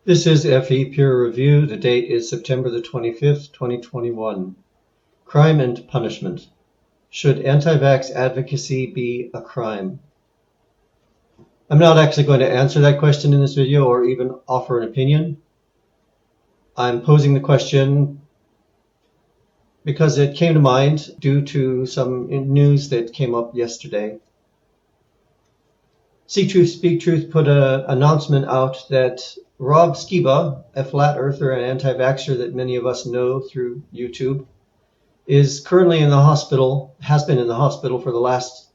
This is FE Peer Review. The date is September the 25th, 2021. Crime and punishment. Should anti-vax advocacy be a crime? I'm not actually going to answer that question in this video or even offer an opinion. I'm posing the question because it came to mind due to some news that came up yesterday. See Truth, Speak Truth put an announcement out that Rob Skiba, a flat earther and anti-vaxxer that many of us know through YouTube, is currently in the hospital, has been in the hospital for the last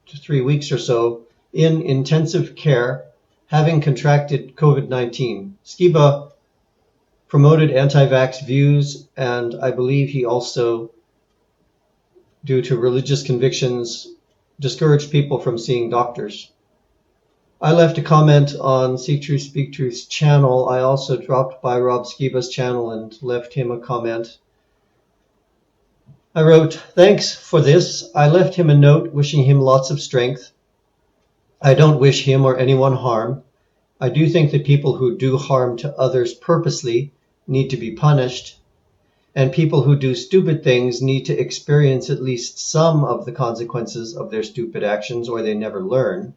3 weeks or so, in intensive care, having contracted COVID-19. Skiba promoted anti-vax views, and I believe he also, due to religious convictions, discouraged people from seeing doctors. I left a comment on See Truth, Speak Truth's channel. I also dropped by Rob Skiba's channel and left him a comment. I wrote, "Thanks for this. I left him a note wishing him lots of strength. I don't wish him or anyone harm. I do think that people who do harm to others purposely need to be punished, and people who do stupid things need to experience at least some of the consequences of their stupid actions, or they never learn.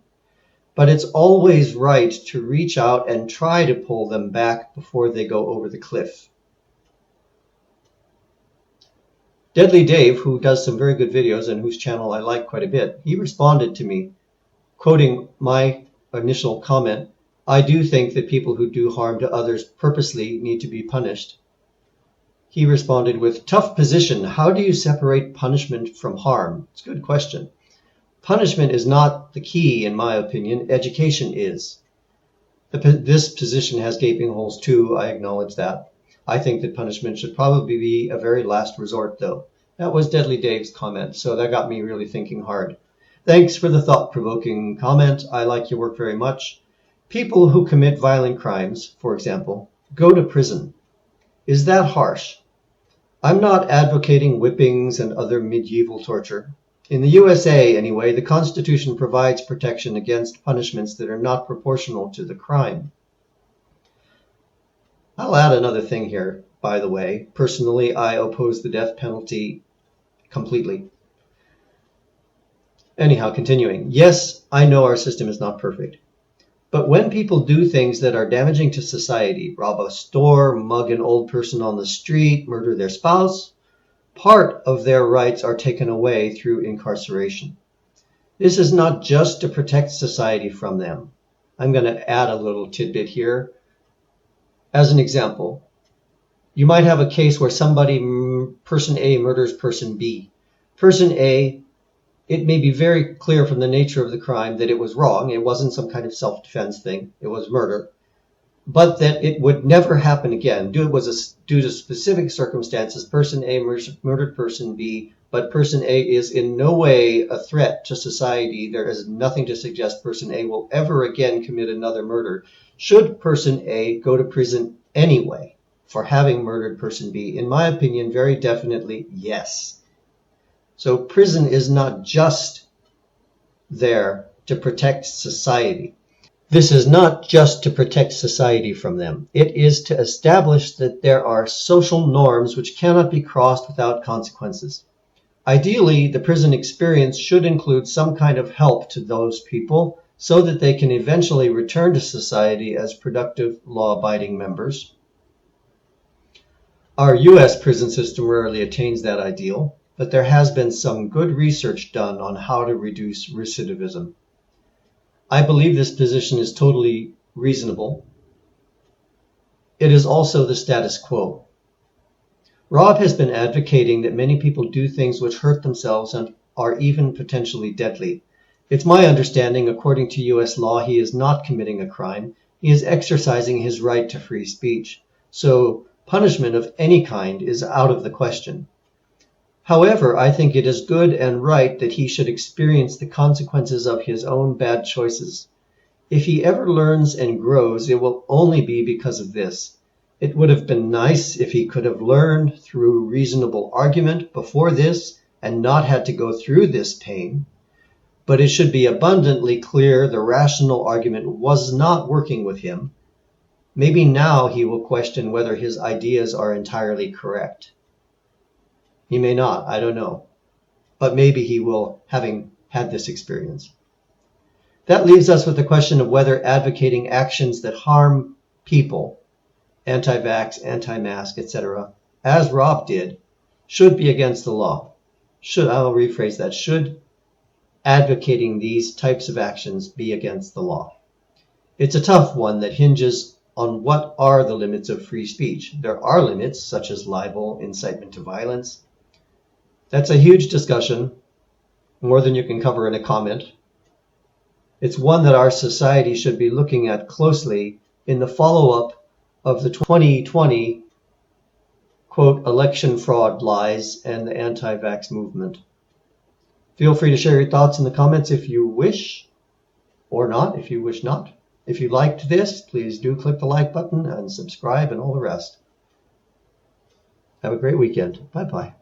But it's always right to reach out and try to pull them back before they go over the cliff." Deadly Dave, who does some very good videos and whose channel I like quite a bit, he responded to me, quoting my initial comment, "I do think that people who do harm to others purposely need to be punished." He responded with, "Tough position. How do you separate punishment from harm?" It's a good question. Punishment is not the key, in my opinion. Education is. This position has gaping holes too, I acknowledge that. I think that punishment should probably be a very last resort, though. That was Deadly Dave's comment, so that got me really thinking hard. Thanks for the thought-provoking comment. I like your work very much. People who commit violent crimes, for example, go to prison. Is that harsh? I'm not advocating whippings and other medieval torture. In the USA, anyway, the Constitution provides protection against punishments that are not proportional to the crime. I'll add another thing here, by the way. Personally, I oppose the death penalty completely. Anyhow, continuing. Yes, I know our system is not perfect. But when people do things that are damaging to society, rob a store, mug an old person on the street, murder their spouse, part of their rights are taken away through incarceration. This is not just to protect society from them. I'm going to add a little tidbit here. As an example, you might have a case where person A murders person B. Person A, it may be very clear from the nature of the crime that it was wrong. It wasn't some kind of self-defense thing. It was murder. But that it would never happen again. Due to specific circumstances, person A murdered person B, but person A is in no way a threat to society. There is nothing to suggest person A will ever again commit another murder. Should person A go to prison anyway for having murdered person B? In my opinion, very definitely yes. So prison is not just there to protect society. This is not just to protect society from them. It is to establish that there are social norms which cannot be crossed without consequences. Ideally, the prison experience should include some kind of help to those people so that they can eventually return to society as productive, law-abiding members. Our U.S. prison system rarely attains that ideal, but there has been some good research done on how to reduce recidivism. I believe this position is totally reasonable. It is also the status quo. Rob has been advocating that many people do things which hurt themselves and are even potentially deadly. It's my understanding, according to U.S. law, he is not committing a crime. He is exercising his right to free speech. So punishment of any kind is out of the question. However, I think it is good and right that he should experience the consequences of his own bad choices. If he ever learns and grows, it will only be because of this. It would have been nice if he could have learned through reasonable argument before this and not had to go through this pain. But it should be abundantly clear the rational argument was not working with him. maybe now he will question whether his ideas are entirely correct. He may not, I don't know. But maybe he will, having had this experience. That leaves us with the question of whether advocating actions that harm people, anti-vax, anti-mask, etc., as Rob did, should be against the law. I'll rephrase that, should advocating these types of actions be against the law? It's a tough one that hinges on what are the limits of free speech. There are limits, such as libel, incitement to violence. That's a huge discussion, more than you can cover in a comment. It's one that our society should be looking at closely in the follow-up of the 2020, quote, election fraud lies and the anti-vax movement. Feel free to share your thoughts in the comments if you wish, or not, if you wish not. If you liked this, please do click the like button and subscribe and all the rest. Have a great weekend. Bye-bye.